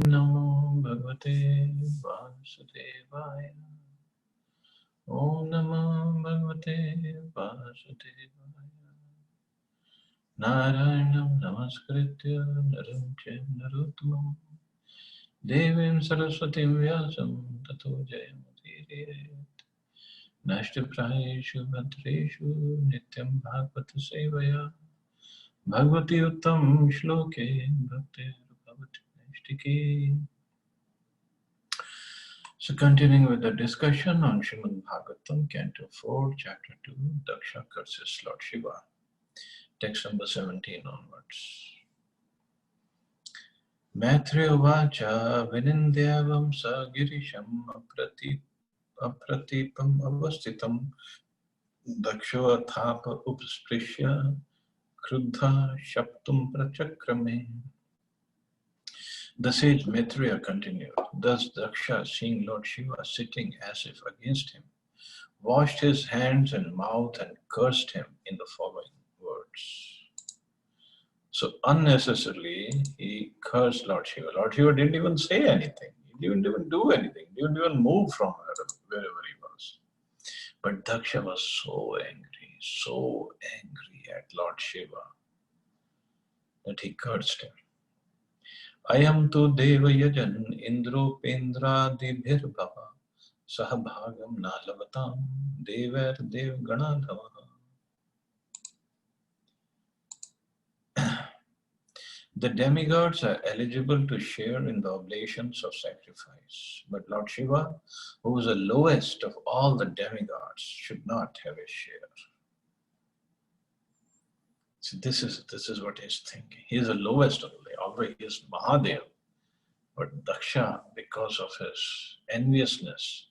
Namo Bhagavate Vasudevaya. Om Namo Bhagavate Vasudevaya. Narayanam Namaskritya Naram Chaiva Narottamam Devim Saraswatim Vyasam Tato Jayamudire Nashtaprayeshu Bhadreshu Nityam Bhagavata Sevaya Bhagavati Uttam Shloke Bhakti Bhagavati Nashtike. So continuing with the discussion on Srimad Bhagavatam, Canto 4, Chapter 2, Daksha curses Lord Shiva. Text number 17 onwards. Maitreya Vacha Vinindyavam Sa Girisham Apratipam Avastitam Daksho Athapa Upsprishya Kruddha Shaptum Prachakrame. The sage Maitreya continued, thus Daksha, seeing Lord Shiva sitting as if against him, washed his hands and mouth and cursed him in the following words. So unnecessarily, he cursed Lord Shiva. Lord Shiva didn't even say anything. He didn't even do anything. He didn't even move from wherever he was. But Daksha was so angry at Lord Shiva that he cursed him. Ayam tu deva yajan indro pendra dibhirbhava sahabhagam nalavatam devar dev ganadhava. The demigods are eligible to share in the oblations of sacrifice, but Lord Shiva, who is the lowest of all the demigods, should not have a share. So this is what he's thinking. He is the lowest of the, although he is Mahadev, but Daksha, because of his enviousness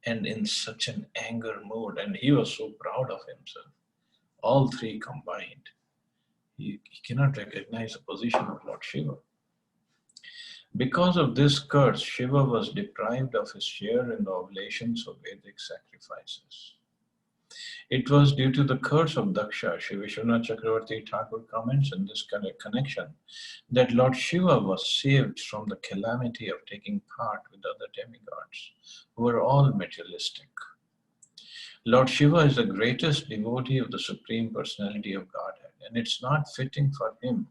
and in such an anger mood, and he was so proud of himself, all three combined, he cannot recognize the position of Lord Shiva. Because of this curse, Shiva was deprived of his share in the oblations of Vedic sacrifices. It was due to the curse of Daksha, Sri Vishwanath Chakravarti Thakur comments in this connection that Lord Shiva was saved from the calamity of taking part with other demigods, who were all materialistic. Lord Shiva is the greatest devotee of the Supreme Personality of Godhead, and it's not fitting for him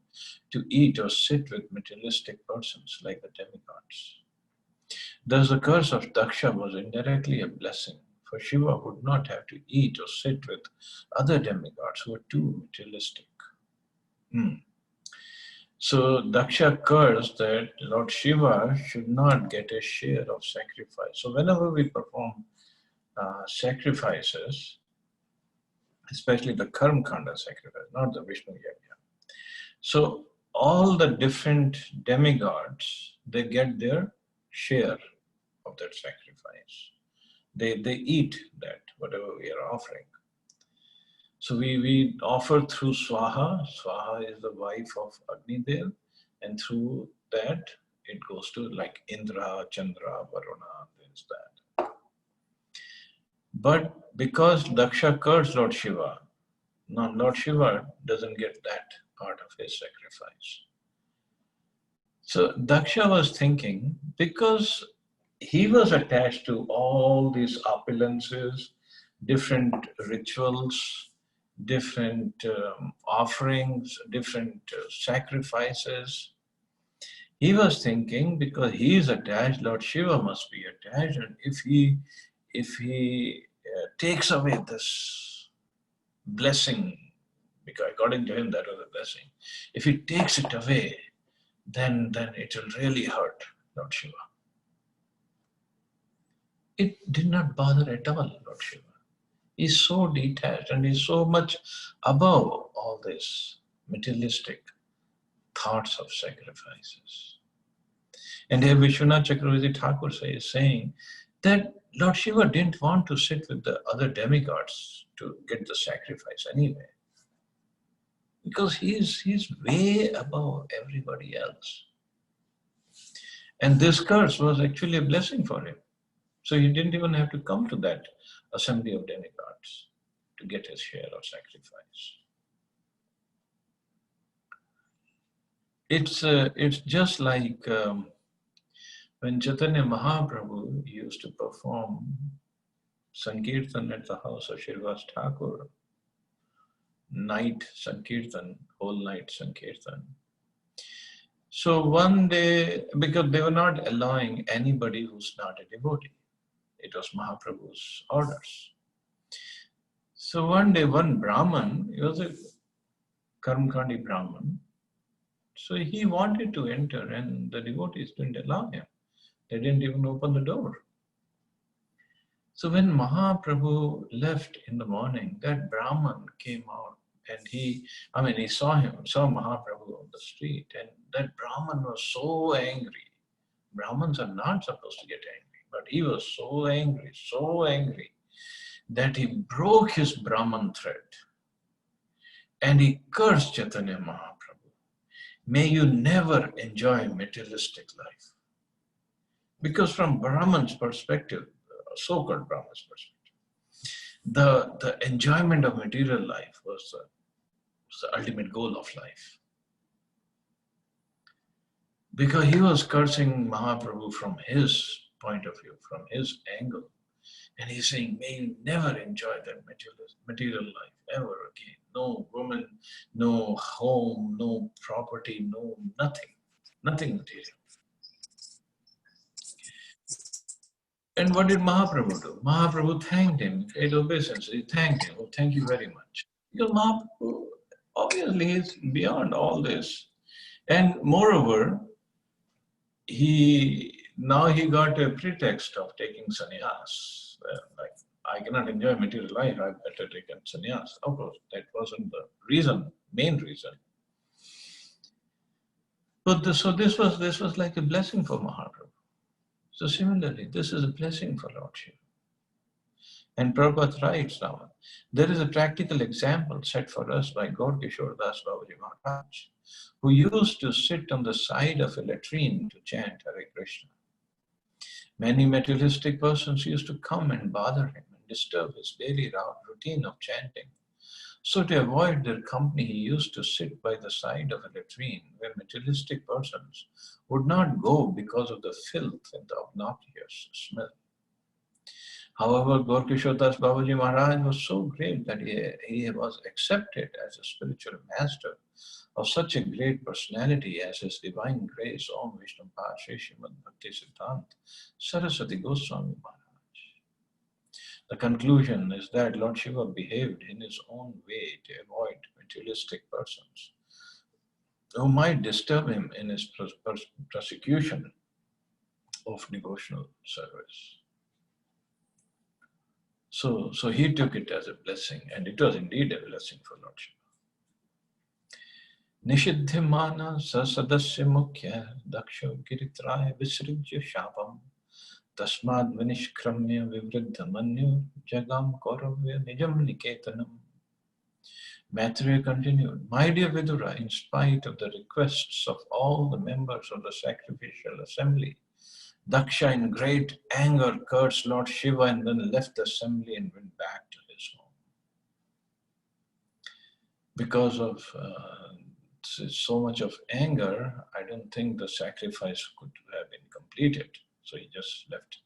to eat or sit with materialistic persons like the demigods. Thus, the curse of Daksha was indirectly a blessing, for Shiva would not have to eat or sit with other demigods who were too materialistic. So, Daksha cursed that Lord Shiva should not get a share of sacrifice. So, whenever we perform sacrifices, especially the Karma Kanda sacrifice, not the Vishnu Yajna. So all the different demigods, they get their share of that sacrifice. They eat that, whatever we are offering. So we offer through Swaha. Swaha is the wife of Agnidev, and through that it goes to like Indra, Chandra, Varuna, this, that. But because Daksha cursed Lord Shiva, now Lord Shiva doesn't get that part of his sacrifice. So Daksha was thinking, because he was attached to all these opulences, different rituals, different offerings, different sacrifices. He was thinking, because he is attached, Lord Shiva must be attached, and if he takes away this blessing, because according to him that was a blessing, if he takes it away, then it will really hurt Lord Shiva. It did not bother at all Lord Shiva. He's so detached and he's so much above all this materialistic thoughts of sacrifices. And here Vishwanath Chakravarti Thakur is saying that Lord Shiva didn't want to sit with the other demigods to get the sacrifice anyway, because he's way above everybody else. And this curse was actually a blessing for him. So he didn't even have to come to that assembly of demigods to get his share of sacrifice. It's just like When Chaitanya Mahaprabhu used to perform Sankirtan at the house of Shrivas Thakur, night Sankirtan, whole night Sankirtan. So one day, because they were not allowing anybody who's not a devotee, it was Mahaprabhu's orders. So one day, one Brahman, he was a Karmkandi Brahman, so he wanted to enter and the devotees didn't allow him. They didn't even open the door. So when Mahaprabhu left in the morning, that Brahman came out and he saw Mahaprabhu on the street, and that Brahman was so angry. Brahmins are not supposed to get angry, but he was so angry that he broke his Brahman thread and he cursed Chaitanya Mahaprabhu. May you never enjoy materialistic life. Because from Brahman's perspective, so-called Brahman's perspective, the enjoyment of material life was the ultimate goal of life. Because he was cursing Mahaprabhu from his point of view, from his angle. And he's saying, may you never enjoy that material life ever again. No woman, no home, no property, no nothing material. And what did Mahaprabhu do? Mahaprabhu thanked him, paid obeisance. He thanked him. Oh, thank you very much. Because Mahaprabhu obviously is beyond all this. And moreover, he got a pretext of taking sannyas. Like, I cannot enjoy material life, I better take a sannyas. Of course, that wasn't the main reason. But so this was like a blessing for Mahaprabhu. So similarly, this is a blessing for Lord Shiva. And Prabhupada writes now, there is a practical example set for us by Gaur Kishore Das Babaji Maharaj, who used to sit on the side of a latrine to chant Hare Krishna. Many materialistic persons used to come and bother him and disturb his daily routine of chanting. So to avoid their company, he used to sit by the side of a latrine where materialistic persons would not go because of the filth and the obnoxious smell. However, Gaur Kishore Das Babaji Maharaj was so great that he was accepted as a spiritual master of such a great personality as His Divine Grace, Om Vishnu Pad Shri Srimad Bhakti Siddhant Saraswati Goswami Maharaj. The conclusion is that Lord Shiva behaved in his own way to avoid materialistic persons who might disturb him in his prosecution of devotional service. So he took it as a blessing, and it was indeed a blessing for Lord Shiva. Nishiddhimana sasadasya mukhya daksho giritraya visrijya shapam tasmad vinishkramya vivriddha manyu jagam kauravya nijam niketanam. Maitreya continued, my dear Vidura, in spite of the requests of all the members of the sacrificial assembly, Daksha in great anger cursed Lord Shiva and then left the assembly and went back to his home. Because of so much of anger, I don't think the sacrifice could have been completed. So he just left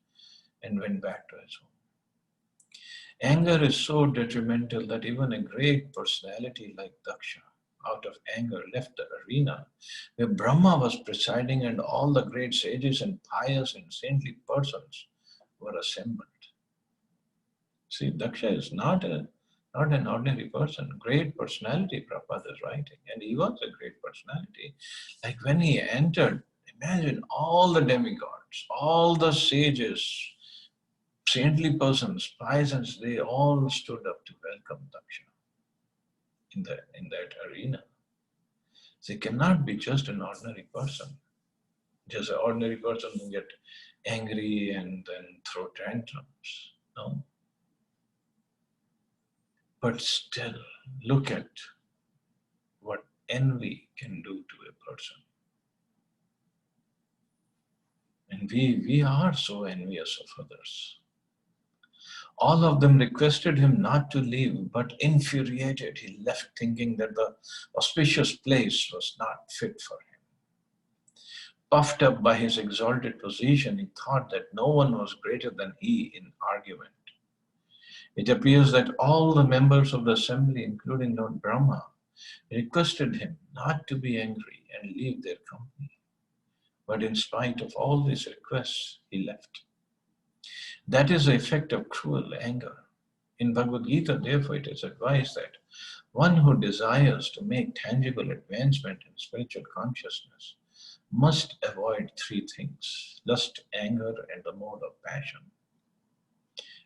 and went back to his home. Anger is so detrimental that even a great personality like Daksha, out of anger, left the arena where Brahma was presiding and all the great sages and pious and saintly persons were assembled. See, Daksha is not an ordinary person. Great personality, Prabhupada is writing, and he was a great personality. Like when he entered, imagine all the demigods, all the sages, saintly persons, pious, they all stood up to welcome Daksha in that arena. So he cannot be just an ordinary person. Just an ordinary person who get angry and then throw tantrums. No. But still, look at what envy can do to a person. And we are so envious of others. All of them requested him not to leave, but infuriated, he left thinking that the auspicious place was not fit for him. Puffed up by his exalted position, he thought that no one was greater than he in argument. It appears that all the members of the assembly, including Lord Brahma, requested him not to be angry and leave their company. But in spite of all these requests, he left. That is the effect of cruel anger. In Bhagavad Gita, therefore, it is advised that one who desires to make tangible advancement in spiritual consciousness must avoid three things: lust, anger, and the mode of passion.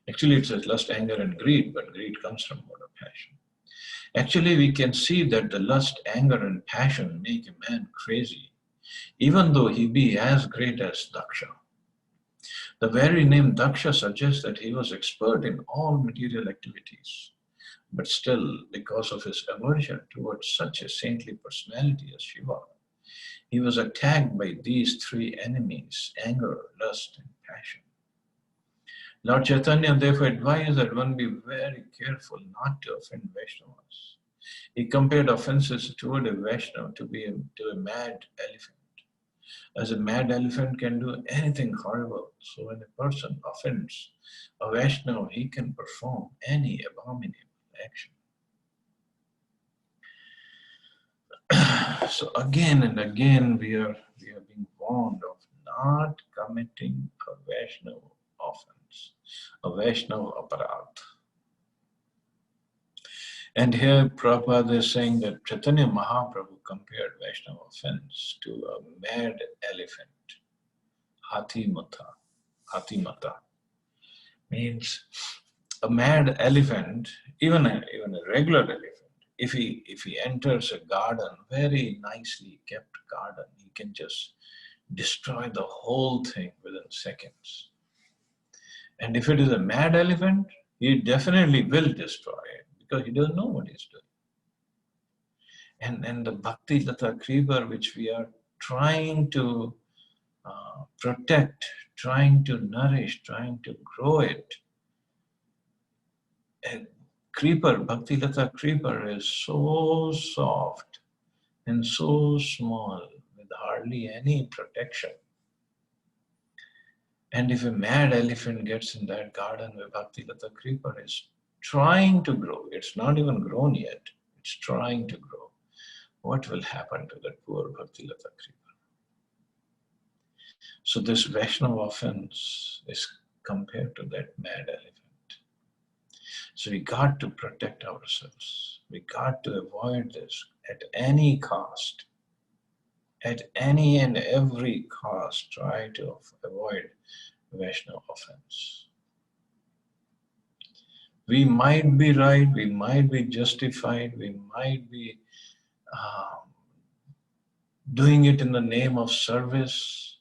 Actually, it says lust, anger, and greed, but greed comes from mode of passion. Actually, we can see that the lust, anger, and passion make a man crazy, even though he be as great as Daksha. The very name Daksha suggests that he was expert in all material activities. But still, because of his aversion towards such a saintly personality as Shiva, he was attacked by these three enemies: anger, lust, and passion. Lord Chaitanya therefore advised that one be very careful not to offend Vaishnavas. He compared offenses toward a Vaishnava to a mad elephant. As a mad elephant can do anything horrible, so when a person offends a Vaishnava, he can perform any abominable action. So again and again we are being warned of not committing a Vaishnava offense, a Vaishnava aparadh. And here Prabhupada is saying that Chaitanya Mahaprabhu compared Vaishnava offense to a mad elephant. Hatimata means a mad elephant, even a regular elephant, if he enters a garden, very nicely kept garden, he can just destroy the whole thing within seconds. And if it is a mad elephant, he definitely will destroy it because he doesn't know what he's doing. And the Bhakti Lata Creeper, which we are trying to protect, trying to nourish, trying to grow it, a creeper, Bhakti Lata Creeper, is so soft and so small with hardly any protection. And if a mad elephant gets in that garden where Bhakti Lata Creeper is trying to grow, it's not even grown yet, it's trying to grow, what will happen to that poor Bhakti Lata Creeper? So this Vaishnava offense is compared to that mad elephant. So we got to protect ourselves. We got to avoid this at any cost. At any and every cost, try to avoid Vaishnava offense. We might be right, we might be justified, we might be doing it in the name of service.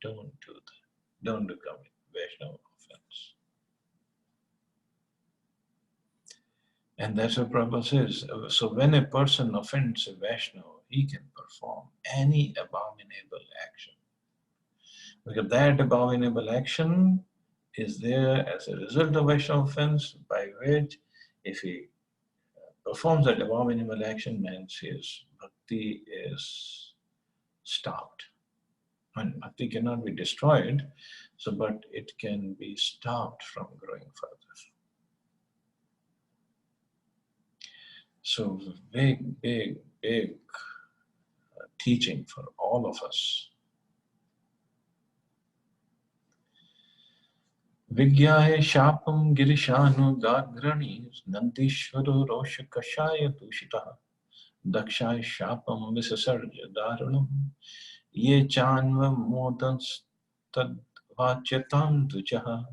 Don't do that. Don't become Vaishnava offense. And that's what Prabhupada says. So when a person offends a Vaishnava, he can perform any abominable action. Because that abominable action is there as a result of Vaishnava offense, by which if he performs that abominable action, means his bhakti is stopped. And bhakti cannot be destroyed, but it can be stopped from growing further. So big teaching for all of us. Vigyaye shapam girishanu gagrani nandishvaro rosha kashaya dushita dakshaya shapam visasarja daranam ye chanva modans tadvachetam dujaha.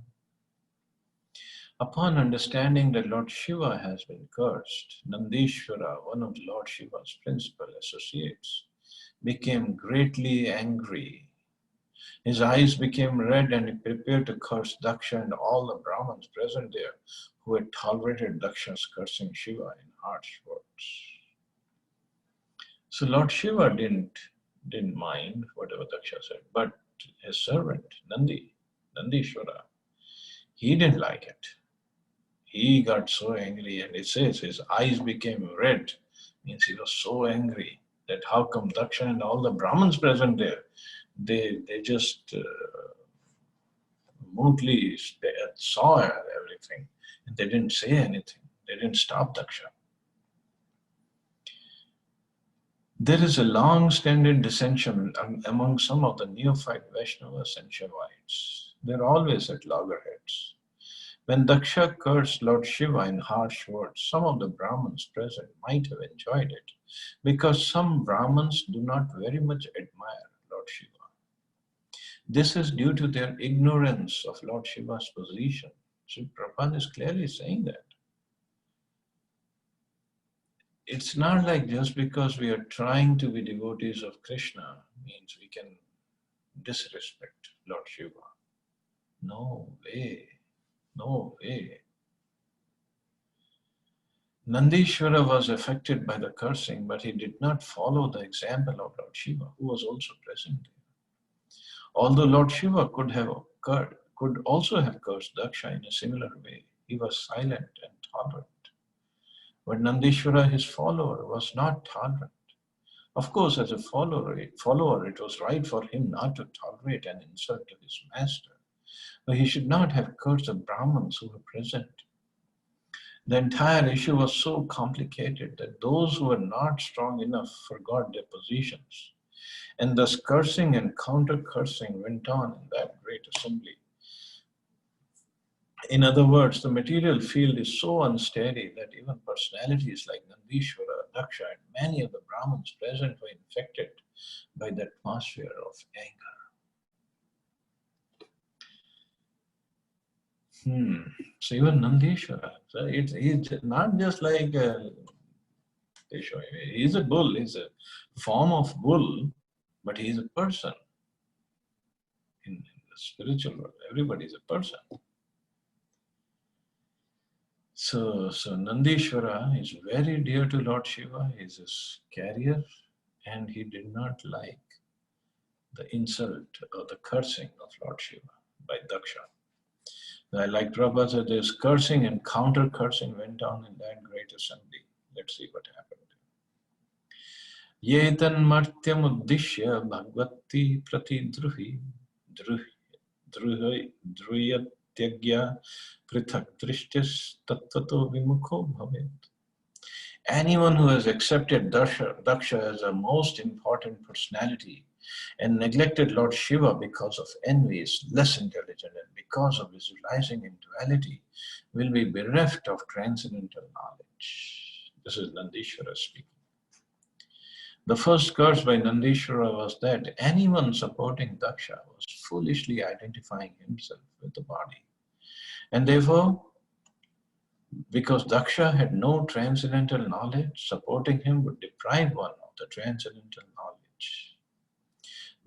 Upon understanding that Lord Shiva has been cursed, Nandishvara, one of Lord Shiva's principal associates, became greatly angry. His eyes became red and he prepared to curse Daksha and all the Brahmins present there who had tolerated Daksha's cursing Shiva in harsh words. So Lord Shiva didn't mind whatever Daksha said, but his servant, Nandishvara, he didn't like it. He got so angry, and it says his eyes became red, means he was so angry that how come Daksha and all the Brahmins present there, They just mutely saw everything, and they didn't say anything. They didn't stop Daksha. There is a long-standing dissension among some of the neophyte Vaishnavas and Shaivites. They're always at loggerheads. When Daksha cursed Lord Shiva in harsh words, some of the Brahmins present might have enjoyed it, because some Brahmins do not very much admire Lord Shiva. This is due to their ignorance of Lord Shiva's position. Sri Prabhupada is clearly saying that. It's not like just because we are trying to be devotees of Krishna means we can disrespect Lord Shiva. No way. No way. Nandishvara was affected by the cursing, but he did not follow the example of Lord Shiva, who was also present there. Although Lord Shiva could also have cursed Daksha in a similar way, he was silent and tolerant. But Nandishvara, his follower, was not tolerant. Of course, as a follower, it was right for him not to tolerate an insult to his master, but he should not have cursed the Brahmins who were present. The entire issue was so complicated that those who were not strong enough forgot their positions, and thus cursing and counter-cursing went on in that great assembly. In other words, the material field is so unsteady that even personalities like Nandishvara, Daksha, and many of the Brahmins present were infected by the atmosphere of anger. So even Nandishvara, so he's not just like he's a bull, he's a form of bull, but he's a person. In the spiritual world, everybody is a person. So Nandishvara is very dear to Lord Shiva. He's his carrier, and he did not like the insult or the cursing of Lord Shiva by Daksha. Like Prabhupada said, this cursing and counter-cursing went on in that great assembly. Let's see what happened. Yetan martyam uddishya bhagavati prati druyatyagya prithak drishtis tattvato vimukho bhavet. Anyone who has accepted Daksha as a most important personality and neglected Lord Shiva because of envy is less intelligent, and because of visualizing in duality will be bereft of transcendental knowledge. This is Nandishvara speaking. The first curse by Nandishvara was that anyone supporting Daksha was foolishly identifying himself with the body. And therefore, because Daksha had no transcendental knowledge, supporting him would deprive one of the transcendental knowledge.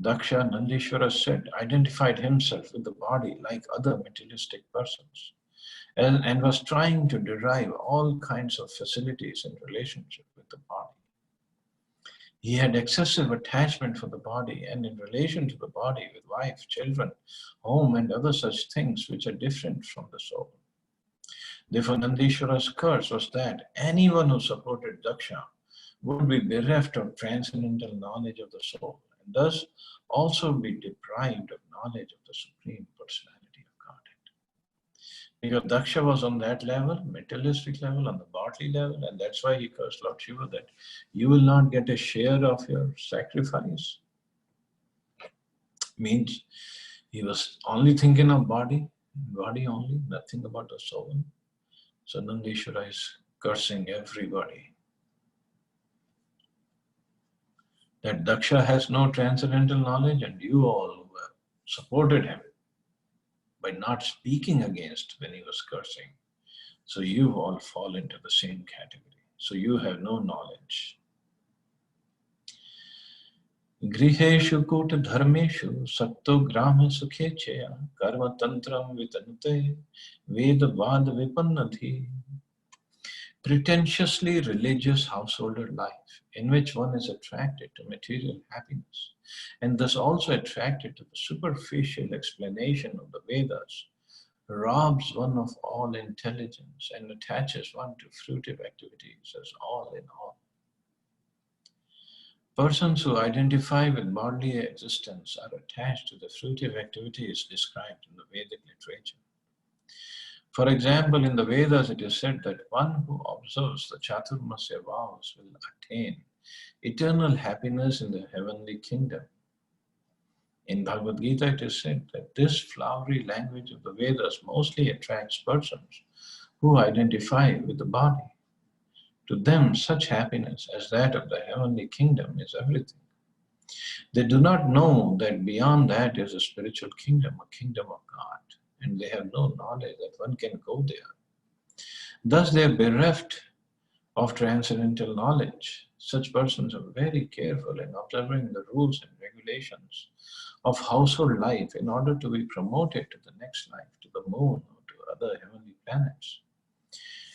Daksha, Nandishvara said, identified himself with the body like other materialistic persons, and was trying to derive all kinds of facilities in relationship with the body. He had excessive attachment for the body, and in relation to the body with wife, children, home, and other such things which are different from the soul. Therefore, Nandishvara's curse was that anyone who supported Daksha would be bereft of transcendental knowledge of the soul, and thus also be deprived of knowledge of the Supreme Personality of Godhead. Because Daksha was on that level, materialistic level, on the bodily level, and that's why he cursed Lord Shiva that you will not get a share of your sacrifice. Means he was only thinking of body only, nothing about the soul. So Nandishvara is cursing everybody. That Daksha has no transcendental knowledge, and you all who have supported him by not speaking against when he was cursing. So you all fall into the same category. So you have no knowledge. Griheshu kota dharmeshu sakto grama sukhecheya karma tantram vitanute veda vad vipannadhi. Pretentiously religious householder life in which one is attracted to material happiness and thus also attracted to the superficial explanation of the Vedas robs one of all intelligence and attaches one to fruitive activities as all in all. Persons who identify with bodily existence are attached to the fruitive activities described in the Vedic literature. For example, in the Vedas it is said that one who observes the Chaturmasya vows will attain eternal happiness in the heavenly kingdom. In Bhagavad Gita it is said that this flowery language of the Vedas mostly attracts persons who identify with the body. To them, such happiness as that of the heavenly kingdom is everything. They do not know that beyond that is a spiritual kingdom, a kingdom of God, and they have no knowledge that one can go there. Thus, they are bereft of transcendental knowledge. Such persons are very careful in observing the rules and regulations of household life in order to be promoted to the next life, to the moon or to other heavenly planets.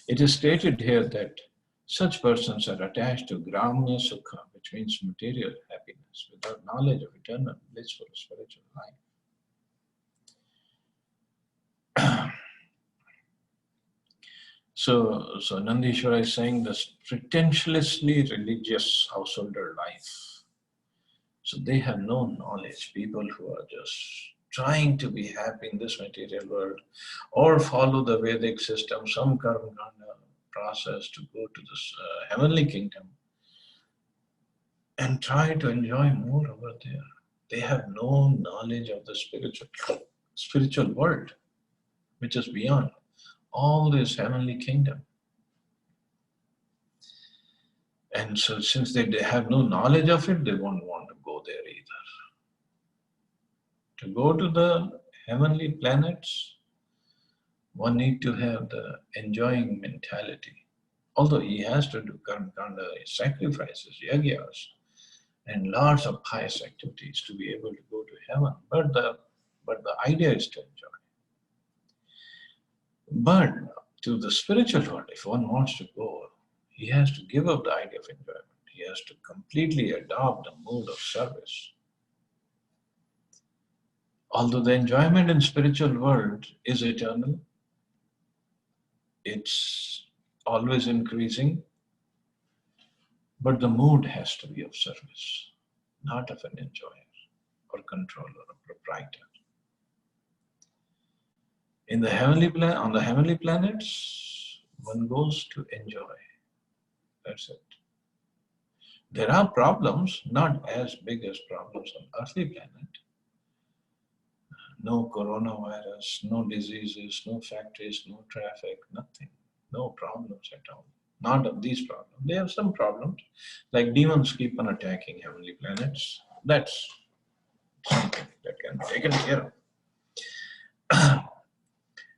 It is stated here that such persons are attached to Gramya Sukha, which means material happiness, without knowledge of eternal blissful spiritual life. So Nandishwara is saying this pretentiously religious householder life. So they have no knowledge. People who are just trying to be happy in this material world or follow the Vedic system, some karma kanda process to go to this heavenly kingdom and try to enjoy more over there. They have no knowledge of the spiritual world, which is beyond all this heavenly kingdom. And so since they have no knowledge of it, they won't want to go there either. To go to the heavenly planets, one need to have the enjoying mentality. Although he has to do karmakanda, sacrifices, yagyas, and lots of pious activities to be able to go to heaven. But the idea is to enjoy. But to the spiritual world, if one wants to go, he has to give up the idea of enjoyment. He has to completely adopt the mood of service. Although the enjoyment in spiritual world is eternal, it's always increasing, but the mood has to be of service, not of an enjoyer or controller or proprietor. On the heavenly planets, one goes to enjoy. That's it. There are problems, not as big as problems on earthly planet. No coronavirus, no diseases, no factories, no traffic, nothing. No problems at all. Not of these problems. They have some problems, like demons keep on attacking heavenly planets. That's something that can be taken care of.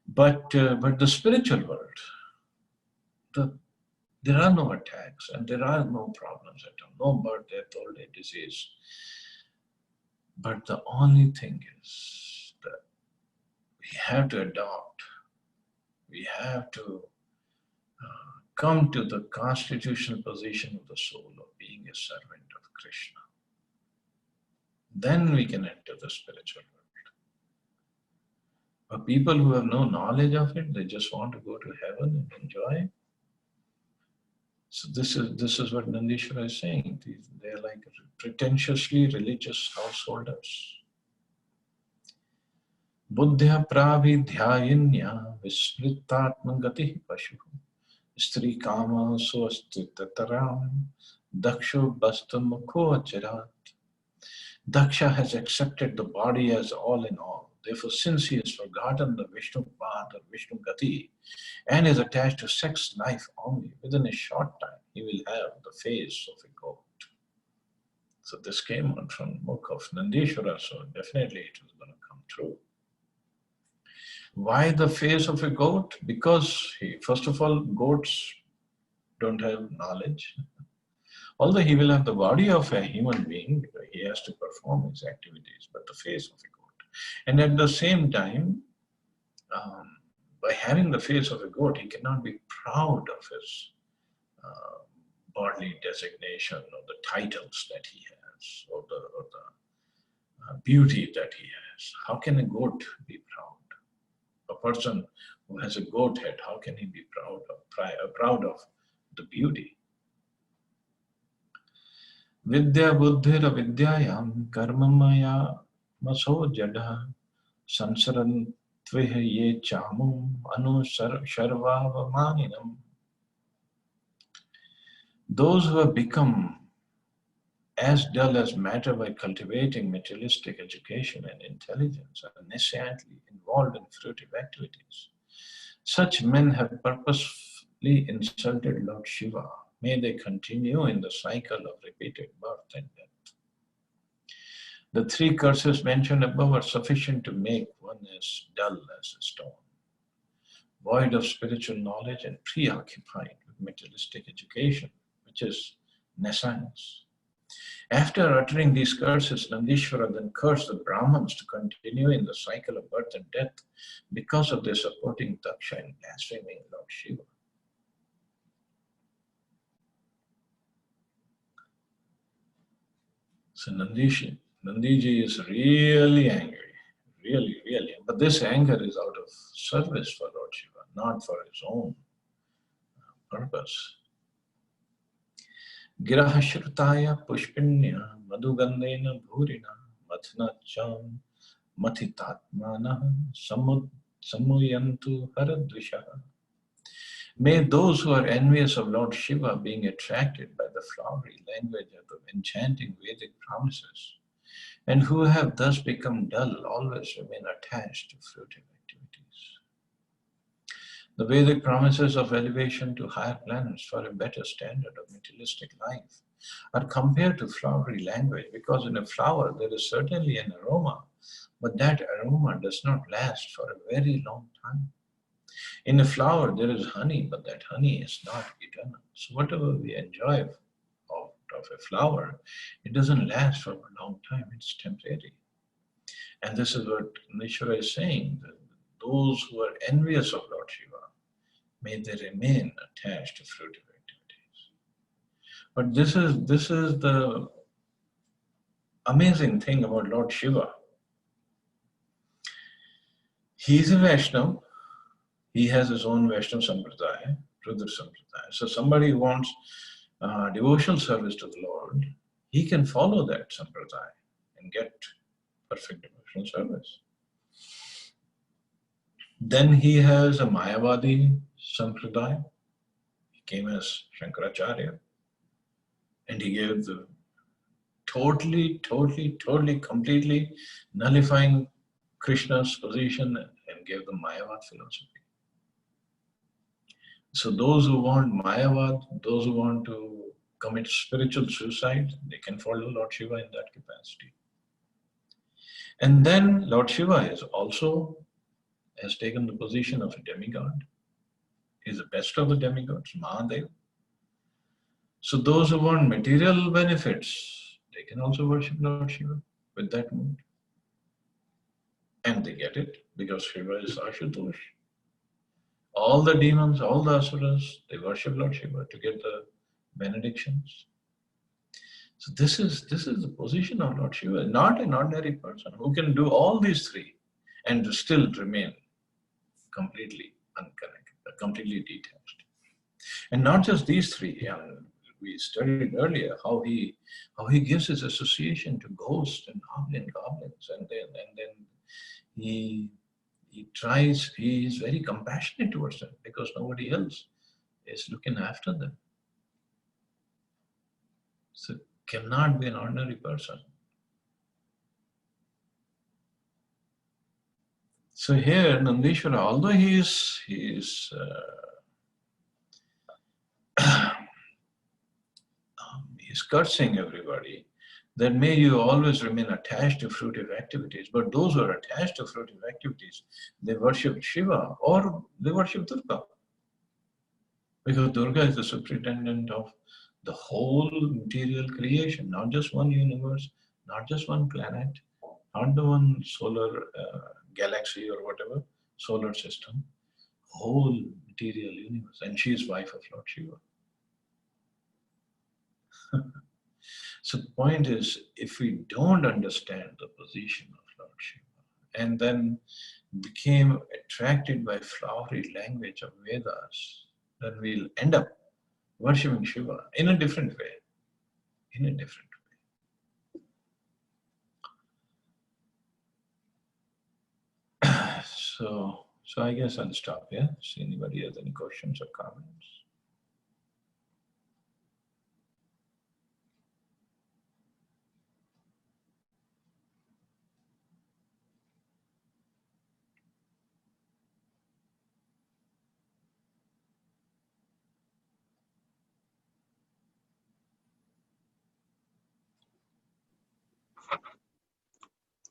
But the spiritual world, there are no attacks and there are no problems at all. No birth, death, old age, disease. But the only thing is that we have to adopt, we have to come to the constitutional position of the soul of being a servant of Krishna. Then we can enter the spiritual world. But people who have no knowledge of it, they just want to go to heaven and enjoy. So this is what Nandishwara is saying. They're like pretentiously religious householders. Buddhya pravidhyainya vismritatmangati pashu stri kama swastitaram daksho bastamukho acharat. Daksha has accepted the body as all in all. Therefore, since he has forgotten the Vishnu path or Vishnu gati and is attached to sex life only, within a short time he will have the face of a goat. So this came out from the book of Nandishwara, so definitely it was going to come true. Why the face of a goat? Because first of all, goats don't have knowledge. Although he will have the body of a human being, he has to perform his activities, but the face of a goat. And at the same time, by having the face of a goat, he cannot be proud of his bodily designation or the titles that he has or the beauty that he has. How can a goat be proud? A person who has a goat head, how can he be proud of the beauty? Vidya buddhira vidyayam karmamaya maso jada sansaran tviha ye chamum anu sharvavamaninam. Those who have become as dull as matter by cultivating materialistic education and intelligence are nesciently involved in fruitive activities. Such men have purposefully insulted Lord Shiva. May they continue in the cycle of repeated birth and death. The three curses mentioned above are sufficient to make one as dull as a stone, void of spiritual knowledge and preoccupied with materialistic education, which is nescience. After uttering these curses, Nandishvara then cursed the Brahmins to continue in the cycle of birth and death because of their supporting Daksha and blaspheming Lord Shiva. So Nandiji is really angry, really. But this anger is out of service for Lord Shiva, not for his own purpose. Girahashrutaya pushpinya madhugandena bhurina mathnacham mathitatmana samuyantu haradvishaha. May those who are envious of Lord Shiva being attracted by the flowery language of the enchanting Vedic promises and who have thus become dull always remain attached to fruitive activities. The Vedic promises of elevation to higher planets for a better standard of materialistic life are compared to flowery language because in a flower there is certainly an aroma, but that aroma does not last for a very long time. In a flower there is honey, but that honey is not eternal. So whatever we enjoy of a flower, it doesn't last for a long time, it's temporary. And this is what Nishvara is saying, that those who are envious of Lord Shiva, may they remain attached to fruitive activities. But this is the amazing thing about Lord Shiva. He is a Vaishnava. He has his own Vaishnava Sampradaya, Rudra Sampradaya. So somebody who wants devotional service to the Lord, he can follow that Sampradaya and get perfect devotional service. Then he has a Mayavadi Sampradaya. He came as Shankaracharya and he gave the totally, completely nullifying Krishna's position and gave the Mayavad philosophy. So those who want Mayavad, those who want to commit spiritual suicide, they can follow Lord Shiva in that capacity. And then Lord Shiva has taken the position of a demigod. He's the best of the demigods, Mahadev. So those who want material benefits, they can also worship Lord Shiva with that mood. And they get it because Shiva is Ashutosh. All the demons, all the asuras, they worship Lord Shiva to get the benedictions. So this is the position of Lord Shiva, not an ordinary person who can do all these three and still remain completely unconnected, completely detached. And not just these three. We studied earlier how he gives his association to ghosts and goblins, and then he tries. He is very compassionate towards them because nobody else is looking after them. So cannot be an ordinary person. So here Nandishvara, although he is he's cursing everybody, that may you always remain attached to fruitive activities. But those who are attached to fruitive activities, they worship Shiva or they worship Durga. Because Durga is the superintendent of the whole material creation, not just one universe, not just one planet, not the one solar galaxy or whatever, solar system, whole material universe. And she is wife of Lord Shiva. So the point is, if we don't understand the position of Lord Shiva and then became attracted by flowery language of Vedas, then we'll end up worshipping Shiva in a different way. In a different way. So I guess I'll stop here. See anybody has any questions or comments.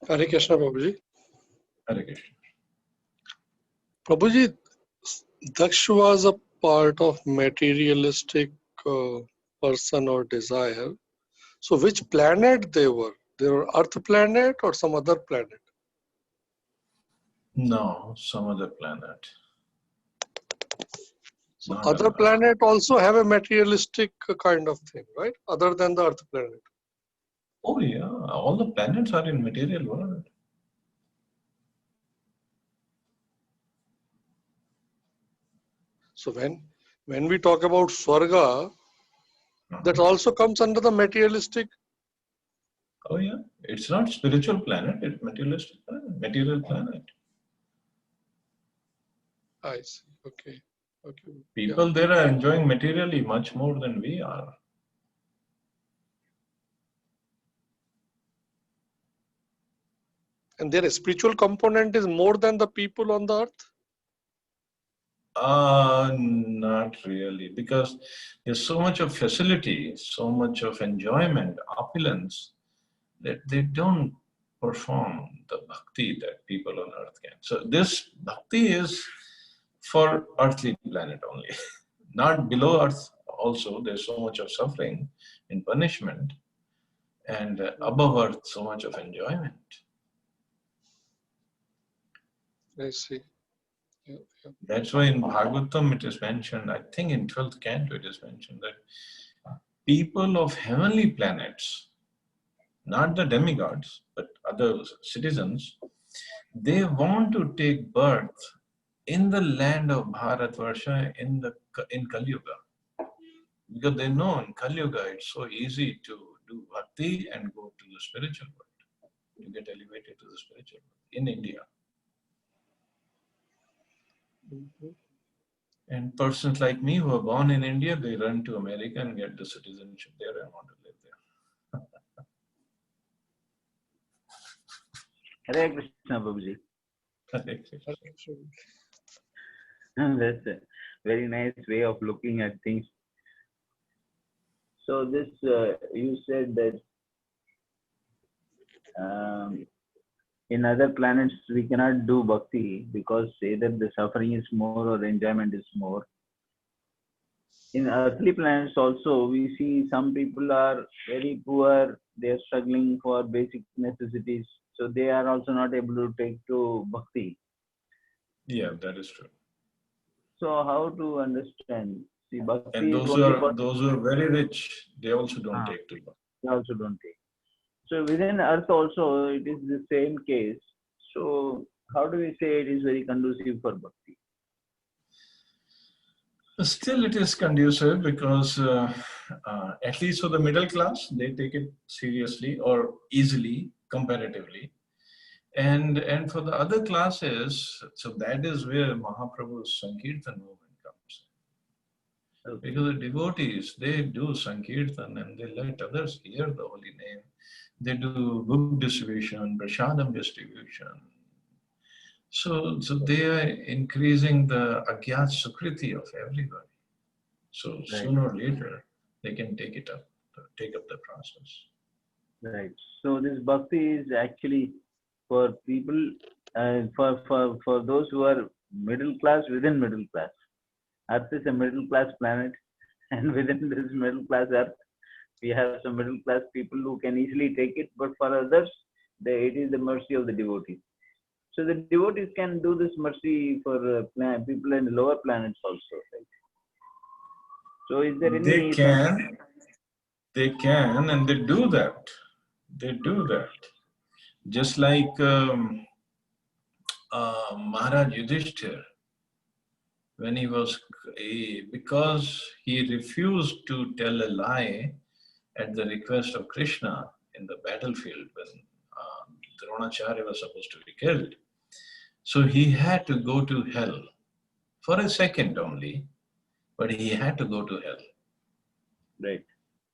Hare Krishna, Prabhuji. Hare Krishna. Prabhuji, Daksh was a part of materialistic person or desire. So which planet they were? They were Earth planet or some other planet? No, some other planet. So Not other on Earth. planet also have a materialistic kind of thing, right? Other than the Earth planet. Oh yeah, all the planets are in material world. So when we talk about Swarga, that also comes under the materialistic. Oh yeah, it's not spiritual planet, it's materialistic planet, material planet. I see. Okay. Okay. People there are enjoying materially much more than we are. And their spiritual component is more than the people on the earth? Not really, because there's so much of facility, so much of enjoyment, opulence, that they don't perform the bhakti that people on earth can. So this bhakti is for earthly planet only, not below earth. Also, there's so much of suffering and punishment, and above earth, so much of enjoyment. I see. Yeah. That's why in Bhagavatam it is mentioned, I think in 12th canto it is mentioned that people of heavenly planets, not the demigods, but other citizens, they want to take birth in the land of Bharatvarsha in Kali Yuga. Because they know in Kali Yuga it's so easy to do bhakti and go to the spiritual world, to get elevated to the spiritual world in India. And persons like me who are born in India, they run to America and get the citizenship there and want to live there. Hare Krishna, Babuji. That's a very nice way of looking at things. So this, you said that in other planets we cannot do bhakti because either the suffering is more or the enjoyment is more. In earthly planets also, we see some people are very poor, they are struggling for basic necessities, so they are also not able to take to bhakti. Yeah, that is true. So how to understand? See, bhakti and is only for those who are very rich, they also don't take to bhakti. They also don't take. So within earth also it is the same case. So how do we say it is very conducive for bhakti? Still, it is conducive because at least for the middle class, they take it seriously or easily, comparatively. And for the other classes, so that is where Mahaprabhu's Sankirtan movement comes. Okay. Because the devotees, they do Sankirtan and they let others hear the holy name. They do book distribution, prasadam distribution. So they are increasing the agyat sukriti of everybody. So Right. Sooner or later, they can take up the process. Right. So this bhakti is actually for people, for those who are middle class within middle class. Earth is a middle class planet, and within this middle class Earth, we have some middle class people who can easily take it. But for others, it is the mercy of the devotees. So the devotees can do this mercy for people in lower planets also, right? So is there any... They can, and they do that. They do that. Just like Maharaj Yudhishthir, when because he refused to tell a lie at the request of Krishna in the battlefield when Dronacharya was supposed to be killed. So he had to go to hell for a second only, but he had to go to hell. Right.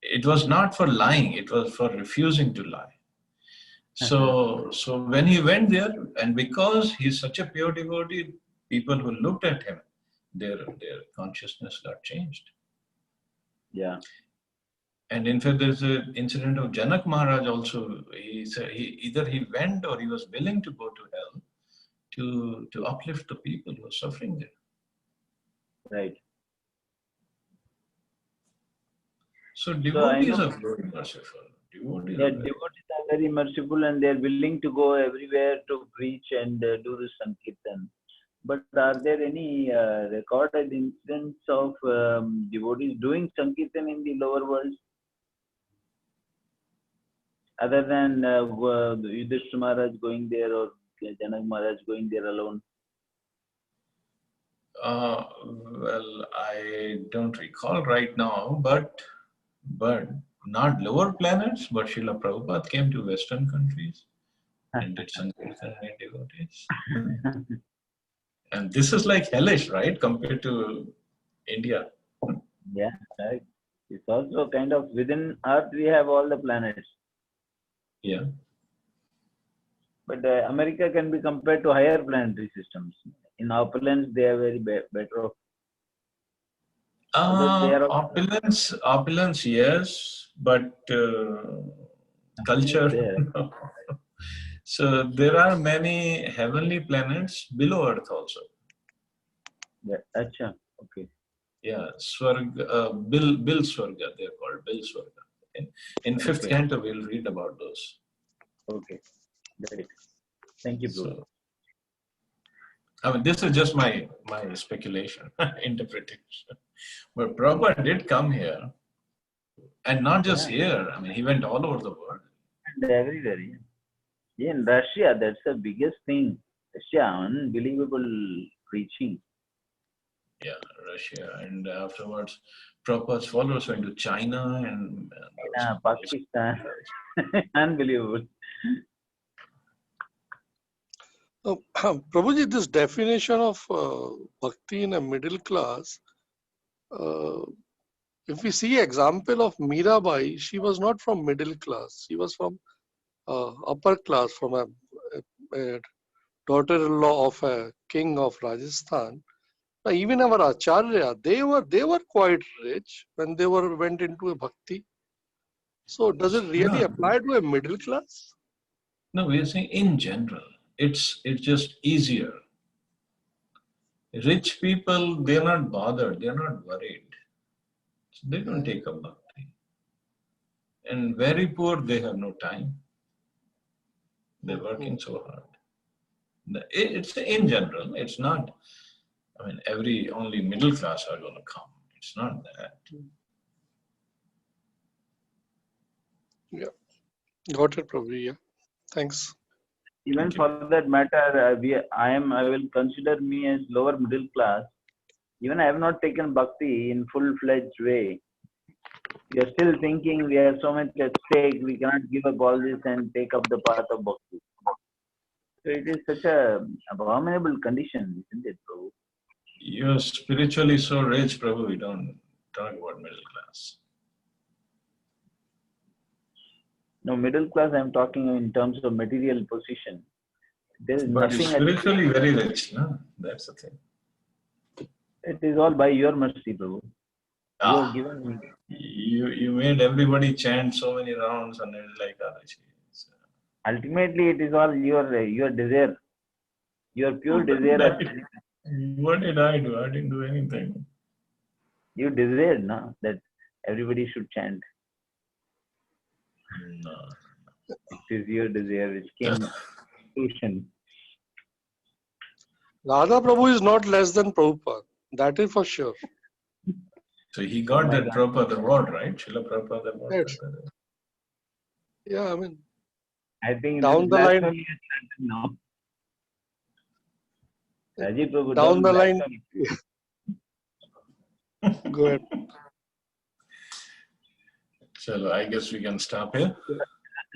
It was not for lying, it was for refusing to lie. So when he went there, and because he's such a pure devotee, people who looked at him, their consciousness got changed. Yeah. And in fact, there's an incident of Janak Maharaj also. He said either he went or he was willing to go to hell to uplift the people who are suffering there. Right. So So I devotees know are very merciful. Devotees that are very devotees are very merciful and they're willing to go everywhere to preach and do the Sankirtan. But are there any recorded incidents of devotees doing Sankirtan in the lower world? Other than Yudhishthira Maharaj going there or Janak Maharaj going there alone? Well, I don't recall right now, but not lower planets, but Srila Prabhupada came to Western countries and did Sankirtan and devotees. And this is like hellish, right, compared to India. Yeah, right. It's also kind of within Earth we have all the planets. Yeah. But America can be compared to higher planetary systems. In opulence, they are very better off. Although they are Opulence, yes, but culture. there. No. So there are many heavenly planets below Earth also. Yeah, acha, okay. Yeah, Swarga, Bil Swarga, they're called Bil Swarga. Okay? In fifth Okay. canto, we'll read about those. Okay. Great. Thank you, bro. So, I mean, this is just my speculation, interpretation. But Prabhupada did come here, and not just here. I mean, he went all over the world. And everywhere. Yeah. In Russia, that's the biggest thing. Russia, unbelievable preaching. Yeah, Russia, and afterwards, Prabhupada's followers went to China and Pakistan. Unbelievable. Prabhuji, this definition of bhakti in a middle class, if we see example of Mirabai, she was not from middle class. She was from upper class, from a daughter-in-law of a king of Rajasthan. Now, even our Acharya, they were quite rich when they went into a bhakti. So does it really apply to a middle class? No, we are saying in general, it's just easier. Rich people, they're not bothered, they're not worried. So they don't take up bhakti. And very poor, they have no time. They're working so hard. It's in general, it's not, I mean, only middle class are going to come. It's not that. Yeah. Got it, Prabhuji. Yeah. Thanks. Even for that matter, I will consider me as lower middle class. Even I have not taken bhakti in full-fledged way. We are still thinking we have so much at stake, we cannot give up all this and take up the path of bhakti. So it is such a abominable condition, isn't it, Prabhu? You're spiritually so rich, Prabhu, we don't talk about middle class. No, middle class, I'm talking in terms of material position. There is But nothing. spiritually very rich, no? That's the thing. It is all by your mercy, Prabhu. You have given me. You made everybody chant so many rounds and it's like, Ultimately, it is all your desire, your pure desire. What did I do? I didn't do anything. You desired, no, that everybody should chant. No. It is your desire which came to fruition. Radha Prabhu is not less than Prabhupada. That is for sure. So he got that Prabhupada award, right? Srila Prabhupada award. Yes. Yeah, I mean, I think down the line. now. Rajiv Prabhu, Down the line. Go ahead. So I guess we can stop here.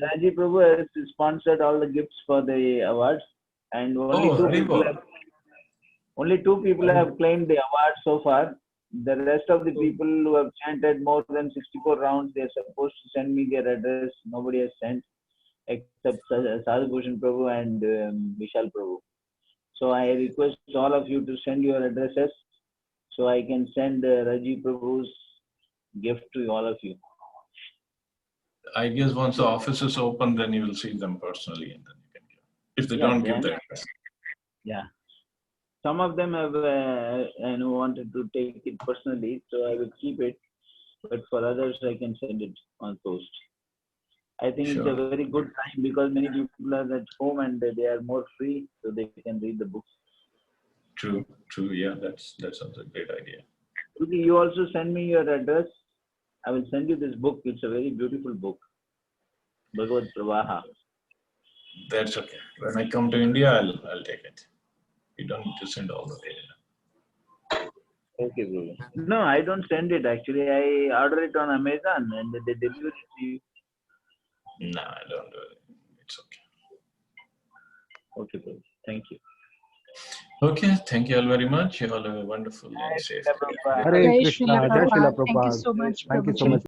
Rajiv Prabhu has sponsored all the gifts for the awards. and only Oh, Haribol. only 2 people have claimed the award so far. The rest of the people who have chanted more than 64 rounds, they are supposed to send me their address. Nobody has sent except Sadhu Bhushan Prabhu and Vishal Prabhu. So I request all of you to send your addresses so I can send Rajiv Prabhu's gift to all of you. I guess once the office is open, then you will see them personally, and then you can give. If they don't give then, the address. yeah. Some of them have wanted to take it personally, so I will keep it. But for others, I can send it on post. I think it's a Sure. very good time because many people are at home and they are more free, so they can read the books. True. Yeah, that sounds a great idea. Okay, you also send me your address. I will send you this book. It's a very beautiful book, Bhagavad Pravaha. That's okay. When I come to India, I'll take it. You don't need to send all the way. Okay, bro. No, I don't send it actually. I order it on Amazon and they deliver it to you. No, I don't do it. It's okay. Okay, bro. Thank you. Okay, thank you all very much. You all have a wonderful and safe day. Hare Jai Krishna, Srila Jai Srila Prabhupada. Thank you Prabhupada. so much, Thank you so Prabhuji. much.